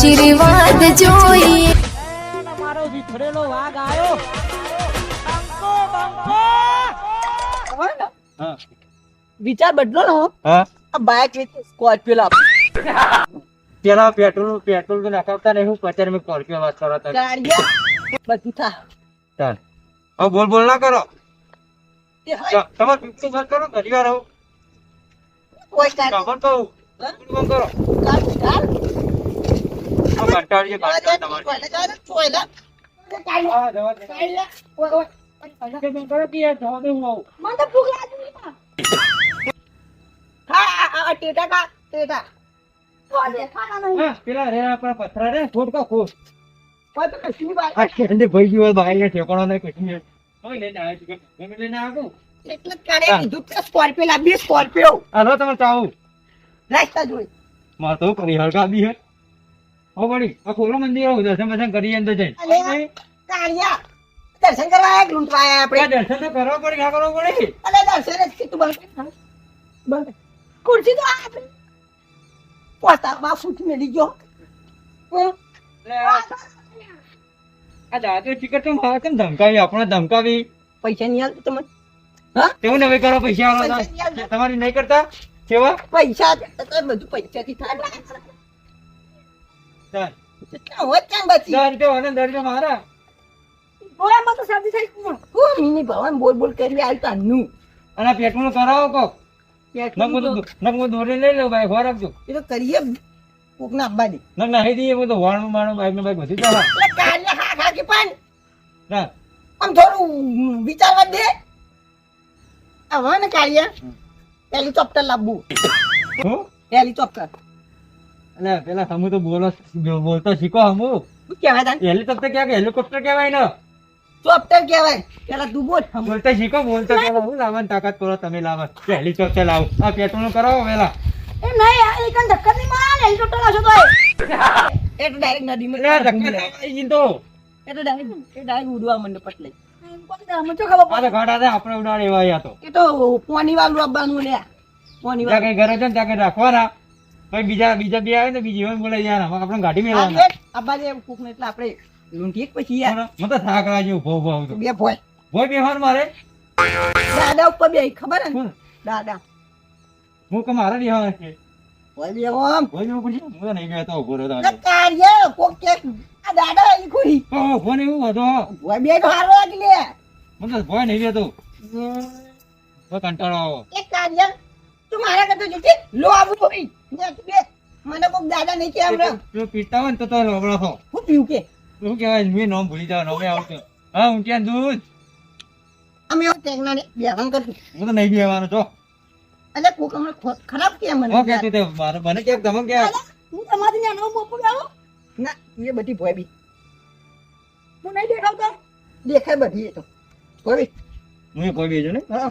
આશીર્વાદ જોઈએ. મારો વિખરેલો વાઘ આવ્યો. હા વિચાર બદલો ને હા આ બાઇક વેચી સ્કોર્પિયો લાવ. પેલા પેટ્રોલ તો નાખાવતા નહીં હું પચાર મેં કોર્પિયો વાત કરો તમે ગાડિયા બધું થા. ચાલ હવે બોલ ના કરો તે હાય તમારે પીપી વાત કરો ઘણી વાર આવું કોઈ ગાડી ખબર કહું ફોન કરો ગાડી કંટાળીએ તમારે ચોયલા હા જવા દે ઓય ઓય કરો કે યાર જવા દે હું આવું મને ભૂખ લાગી હા ટેટા હા પેલા રે આપણા પથરા રે ખોટ કા ખોટ કોઈ તો કશી વાત આ કેન્ડે ભાઈ ગયો ભાઈ ને ઠેકાણો નહીં કશું હવે લઈને આવ્યો છું તમે લઈને આવો એટલે જ કાઢે કીધું કે સ્કોર્પિયો લાવી સ્કોર્પિયો હાલો તમે ચાવું રાસ્તા જોઈ માર તો કરી હળગા બી હે હો બડી આ ખોલો મંદિર આવું દર્શન કરી અંદર જઈ અલે કાળિયા દર્શન કરવા આયા લૂંટવા આયા આપણે દર્શન તો કરવા પડે ક્યાં કરવું પડે અલે દર્શન જ તું બંધ ખુરશી તો આપણે પોતા બાપુ મેલી ગયો આ દાદો ટિકિટ તો મારે કેમ ધમકાવી આપણે ધમકાવી પૈસા નહીં આલતો તમે હા તેવું ને હવે કરો પૈસા આલો તમારી નહીં કરતા સેવા પૈસા તો બધું પૈસાથી થાય ચાલ કેટલા હોત કેમ બચી 10 રૂપિયા અને 10 રૂપિયા મારા ઓયામાં તો શાદી થઈ હું મિની ભવન બોલ બોલ કરી આલ તાનું અને આ પેટનું કરાવો કોક નકમો દોરી લઈ લો ભાઈ ઘર આપજો એ તો કરીએ કોક ના આંબાની નક નાહી દઈએ હું તો વાણું માણું બાઈક ને બાઈક બધી ચાલે એટલે કાળિયા હા ખા કે પાન ના આમ થોડું વિચારવા દે હવે ને કાળિયા હેલિકોપ્ટર લાવવું હું હેલિકોપ્ટર એટલે પેલા હમુ તો બોલતો શીખો હમુ શું કહેવાય તાન હેલિકોપ્ટર ક્યાં કે હેલિકોપ્ટર કહેવાય ને ચોપ્ટર કહેવાય પેલા તું બોલ હમ. બોલતા શીખો બોલતા પેલા હું લાવવાની તાકાત કરો તમે લાવો હેલિકોપ્ટર લાવો આ પેટ્રોલ કરાવો પેલા એ નહીં આ એકન ધક્કા નહીં માર હેલિકોપ્ટર આવશો તો એ તો ડાયરેક્ટ નદીમાં તો એ તો ડાયરેક્ટ ઉડવા મંડે પટલે આ તો ગાડા છે આપણે ઉડાડે એવા આયા તો એ તો પોની વાળું આપવાનું લે પોની ત્યાં વાળું કઈ ઘરે છે ને ત્યાં કઈ રાખવાના પછી બીજા બે આવે ને બીજી હોય બોલે યાર આપણે ગાડી મેળવવાના આબાજે કુક ને એટલે આપણે લૂંટીએ પછી યાર મને તો થાક લાગ્યો ભો આવતો બે ભોય ભોય બેહાર મારે દાદા ઉપર બે ખબર હે ને કોણ? દાદા હું કે મારે બેહાર છે ભોય બે ઓમ ભોય બેવું પડશે હું તો નહીં બેહતો ઉભો રહ્યો ના કાર્ય કોક કે આ દાદા ઈ ખોરી ઓહો ફોન એવું હતો ભોય બે તો હારો લાગી લે મને તો ભોય નહીં બેહતો તો કંટાળો આવો એક કાર્ય તું મારા કરતો જોતી લો આવું થોડી ને તું બે મને કોક દાદા નહીં કે હમણાં જો પીતા હોય ને તો લોબડો થો હું પીવું કે શું કહેવાય મેં નામ ભૂલી જાવ નમે આવતો હા હું ત્યાં દૂધ અમે એવું ટેકના ને બેહન કરતું હું તો નહીં બેહવાનો છો એટલે કોક હમણાં ખરાબ કે મને હું કહેતું તે મારે મને કેમ તમે કે હું તમારી નાનો મોપો આવો ના એ બધી ભોય બી હું નહીં દેખાવતો દેખાય બધી એ તો ભોય હું કોઈ બેજો ને હા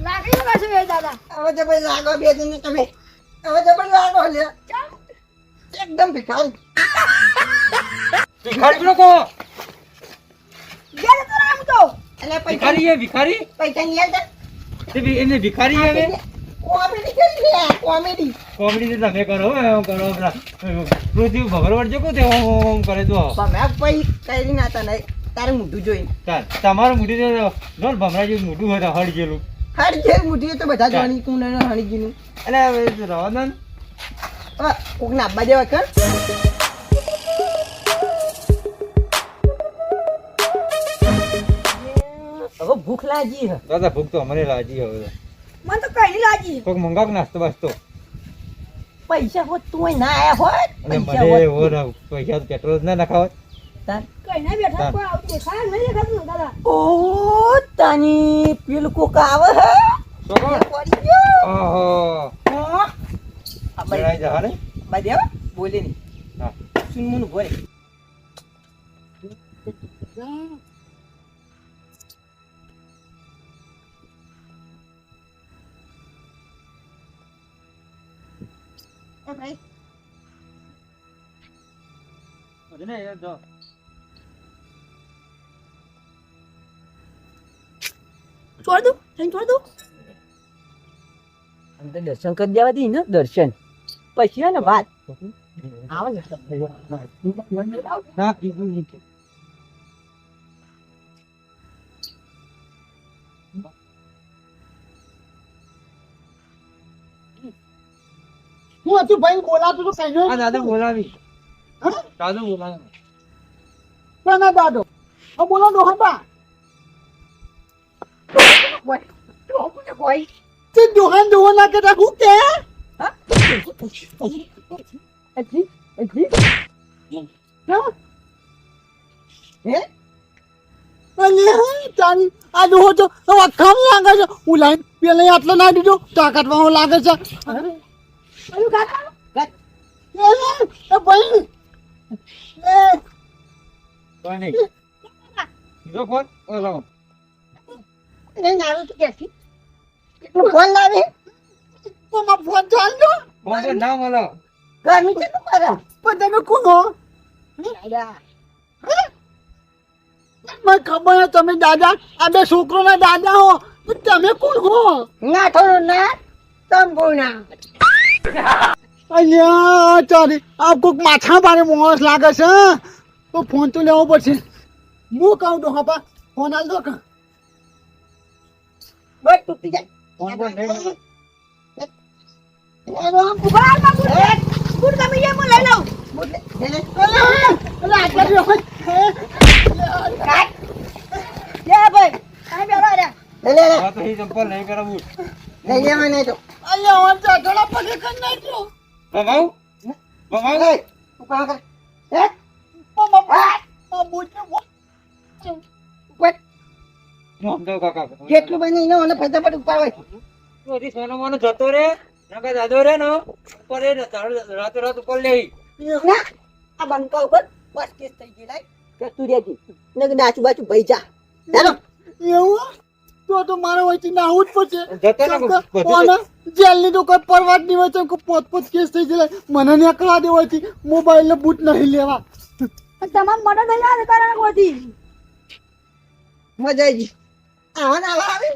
લાગી ગયો છે દાદા હવે તો ભાઈ લાગો બે દિન તમે હવે તો ભાઈ લાગો લે એકદમ ભિખારી ભિખારી લોકો ગેર તો રામ તો એટલે પૈસા ભિખારી હે ભિખારી પૈસા નહીં આલતા તે એમને ભિખારી હવે કોમેડી કરી લે કોમેડી કોમેડી તો તમે કરો એમ કરો પેલા પૃથ્વી ભગરવડ જો કો તે ઓમ કરે તો તમે પૈ કઈ ના તા નહીં તારે મોઢું જોઈને ચાલ તમારું મોઢું તો જોન ભમરા જેવું મોઢું હોય હળી ગયેલું હર જે મોઢી તો બધા જોવાની તું ને હણી ગીનું એટલે રવાદન કોક ના આબા દેવા કર હવે ભૂખ લાગી હે દાદા ભૂખ તો અમને લાગી હવે મને તો કઈ લાગી કોક મંગાક નાસ્તો બાસ્તો પૈસા હોત તું ના આયા હોત અને પૈસા મને હોત એવો પૈસા તો પેટ્રોલ ના નખાવત તાર કઈ ના બેઠા કોઈ આવતું દેખાય નહીં દેખાતું દાદા ઓ તાની પેલું કોક આવે હે છોકરો પડી ગયો ઓહો હા આ બેરાઈ જા રે બાજે બોલે નહીં હા સુન મુન ભોય એ ભાઈ અરે યાર જો છોડ દો છોડ દો તો દર્શન કરી દેવા દી ને દર્શન પછી ને વાત આવે ને ના કીધું નહીં કે. હું હતું ભાઈ બોલાતું તો કઈ આ દાદા બોલાવી હા? દાદુ બોલાવી ના દાદો હવે બોલો ડોહા કોઈ તે દોહાન દોહો ના કરતા હું કે હજી હા? હે અને તારી આ દોહો તો હવે કામ લાગે છે હું લાઈન પેલા આટલો ના દીધો તાકાત વાળો લાગે છે અરે કાકા એ ભાઈ એ કોઈ નહીં કીધો ફોન બોલાવો નહીં આવે તો ક્યાંથી કેટલું ફોન લાવે મારા ફોન ચાલજો ફોન તો ના મળો ગરમી છે તમારા પણ તમે કોણ હો દાદા મને ખબર છે તમે દાદા આ બે છોકરોના દાદા હો પણ તમે કોણ હો ના થોડું ના સંપૂર્ણ અલ્યા ચાલી આ કોઈક માથા પાડે મોસ લાગે છે તો ફોન તો લેવો પડશે હું કહું તો હા ફોન આલ દો કા બસ તૂટી જાય ફોન તો નહીં મળો. આ તો એ ચંપલ નહીં કરાવું અલ્યા વાંચા થોડા પગે કરી નાખ્યો બમાવ બમાવ સમજાવ કાકા જેટલું બને એનો મને ફટાફટ ઉપાડવાય બધી સોનો મોનો જતો રે નકા દાદો રે નો ઉપર એ રાતો રાત ઉપર લે ના આ બંકા ઉપર બસ કેસ થઈ ગઈ લાય કે તું રેજી ને ડાચુ બાચુ ભઈ જા ચાલો એવું તો મારે વચ્ચે ના આવું જ પડશે જતો ને બધું ઓને જેલની તો કોઈ પરવાજ નહીં હોય તો પોત પોત કેસ થઈ જાય મને ને કરા દેવાથી મોબાઈલ ને બૂટ નહીં લેવા તમામ મદદ અહીંયા કારણ હોતી મજા આવી આવા ના આવે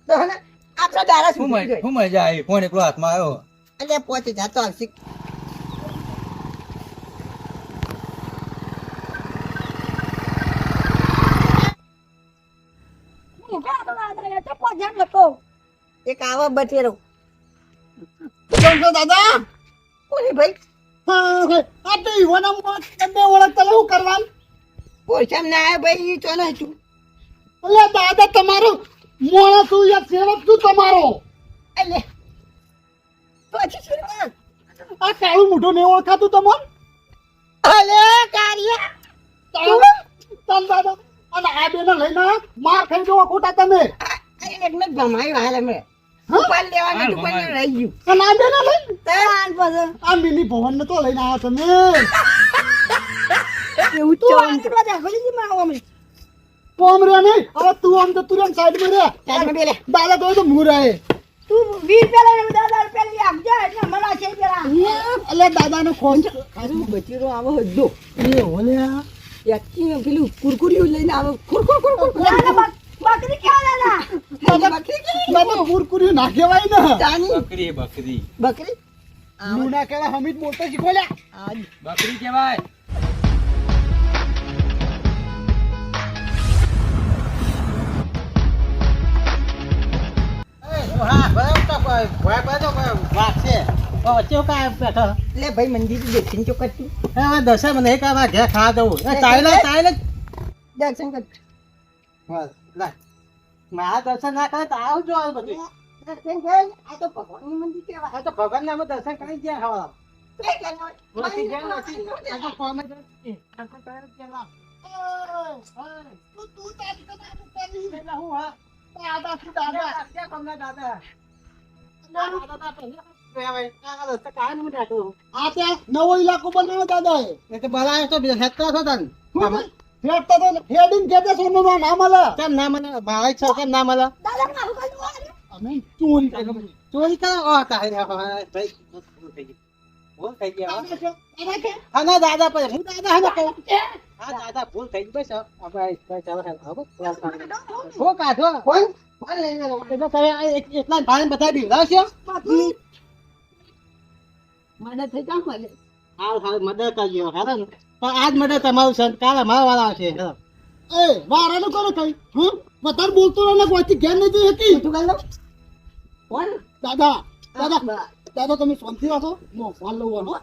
તો હે આપડા દારા શું સુધી શું મજા આવી ફોન એકલો હાથમાં આવ્યો એટલે પહોંચે જાતો આવશે એક આવા બટેરો દાદા કોની ભાઈ હા આ તો ઈવાના મોત તમે ઓળખતા લેવું કરવાનું પોષમ ના આવે ભાઈ તો ન છું અલ્યા દાદા તમારો મોણા તું યાર સેવક તું તમારો એટલે પછી શું આ કાળું મોઢું નહીં ઓળખાતું તમને અલે કારિયા તમ દાદા અને આ બેને લઈને માર ખાઈ જવા ખોટા તમે એકને ભમાયું હાલ અમે ઉપાડ લેવાનું તું પણ રહી ગયું અને આ બેને લઈને તાન પછી આ મિની ભવન ને તો લઈને આવ્યા તમે એવું તું ચોમ આને બધા ખરીદી માં આવો અમે કોમ રે નહીં હવે તું આમ તો તું આમ સાઈડ માં રે સાઈડમાં બેલે. દાદા તો મુરાય તું 20 પેલા ને 10,000 પેલી આપજે એટલે મને છે પેલા એટલે દાદા નો ફોન ખારું બચીરો આવો હજો એ ઓલ્યા યાકી પેલું કુરકુરિયું લઈને આવે કુરકુર કુરકુર બકરી ક્યાં દાદા દાદા કુરકુરી ના કહેવાય ને ચાની બકરી બકરી બકરી લુના કેવા હમીદ બોલતો શીખોલ્યા આજ બકરી કહેવાય લે ભાઈ મંદિર દેખીને ચો કરતી દર્શન મને એક આવા ઘેર ખા દઉં દર્શન કર મારા દર્શન ના કરે તો આવું જો બધું દર્શન કર આ તો ભગવાનનું મંદિર કહેવાય આ તો ભગવાન ના દર્શન કરી ગયા ખાવા કઈ કહેવાય? નવો ઇલાકો બનાવ્યો દાદા બનાવ્યો તો હેતરા છો તન હેડિંગ કે છે સોનું નામ મળે કેમ ના મને મારા છો કેમ ના મળે દાદા મારું કાઢું અમે ચોરી કરી. ચોરી કરો ઓ કાય ભાઈ ભૂલ થઈ ગયા હા ના દાદા પર હું દાદા હા કહું હા દાદા ભૂલ થઈ ગઈ બસ આપણે ચાલો હો કાઢો કોણ ફોન લઈને આવો. એટલે તમે આ એટલા ભાઈ બધા બિવડાવશો? મને થઈ જાવ મને. હાલ મદદ કરજો હાલો ને. પણ આજ મદદ તમારું છે કાલે અમારા વાળા છે એ વારાનું કરો કઈ વધારે બોલતો રહે કોઈથી ઘેર નહીં જઈ શકી તું કાલ લો ફોન દાદા તમે શાંતિ રાખો હું ફોન લઉં હો.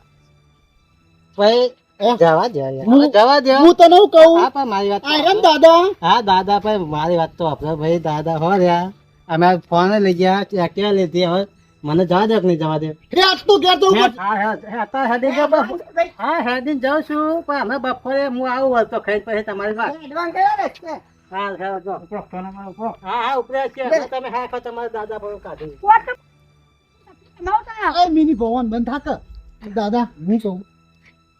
ભાઈ જવા દે જવા દે. હું તને શું કહું હા પણ મારી વાત આ એમ દાદા હા દાદા ભાઈ મારી વાત તો આપણે ભાઈ દાદા હો રહ્યા અમે ફોન લઈ ગયા ક્યાં લીધી હવે મને જવા દે કે નહીં જવા દે. હે આજ તો ઘેર જવું પડે. અત્યારે હેડી જાઉં છું પણ અમે બપોરે હું આવું હોય તો ખાઈ પછી તમારી વાત હા ઉપરે છે તમે હા ખાઓ તમારા દાદા ભાઈ કાઢી એ મિની ભવન બંધ થાક દાદા હું કહું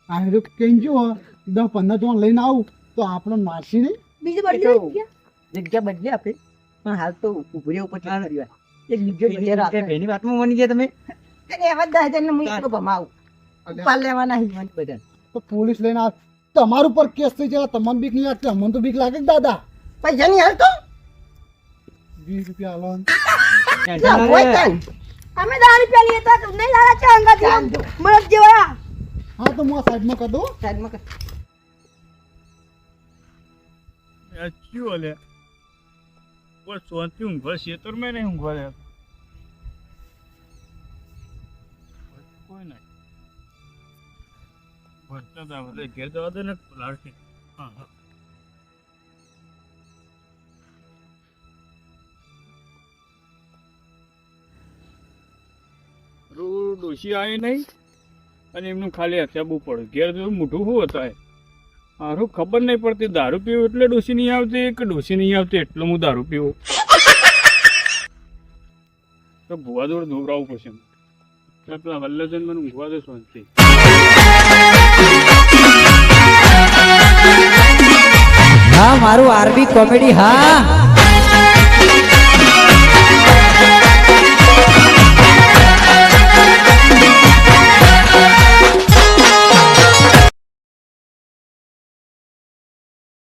આ હેરો કઈ જો 10-15 જણ લઈને આવું તો આપણને મારશી નહીં. બીજું બધું જગ્યા બદલી આપી પણ હાલ તો ઉભરી ઉપર એક એની વાતમાં માની ગયા તમે તો પોલીસ લઈને આવ તમારું પર કેસ થઈ જાય તમને બીક નહીં લાગતી અમને તો બીક લાગે કે દાદા. પૈસા નહીં હાલતો 20 રૂપિયા આલો ને. અમે 10 રૂપિયા લઈએ તો નહીં લાગે છે અંગાથી આમ મરદ જેવા હા તો હું આ સાઈડમાં કરી દઉં. શું લે કોઈ શાંતિ ઊંઘવા ખેતર મેં નહીં ઊંઘવા લે કોઈ નહીં ભરતા હતા બધા ઘેર જવા દે ને લાડકી હા હા ડોશી આવી નહીં અને એમનું ખાલી હચાબવું પડે ઘેર જેવું મોઢું શું હતા મારું ખબર નહીં પડતી દારૂ પીવું એટલે ડોશી નહીં આવતી કે ડોશી નહીં આવતી એટલે હું દારૂ પીવું તો ભુવા જોડે દોરાવવું પડશે પેલા વલ્લભજન મને ઊંઘવા દે શાંતિ હા મારું આરબી કોમેડી હા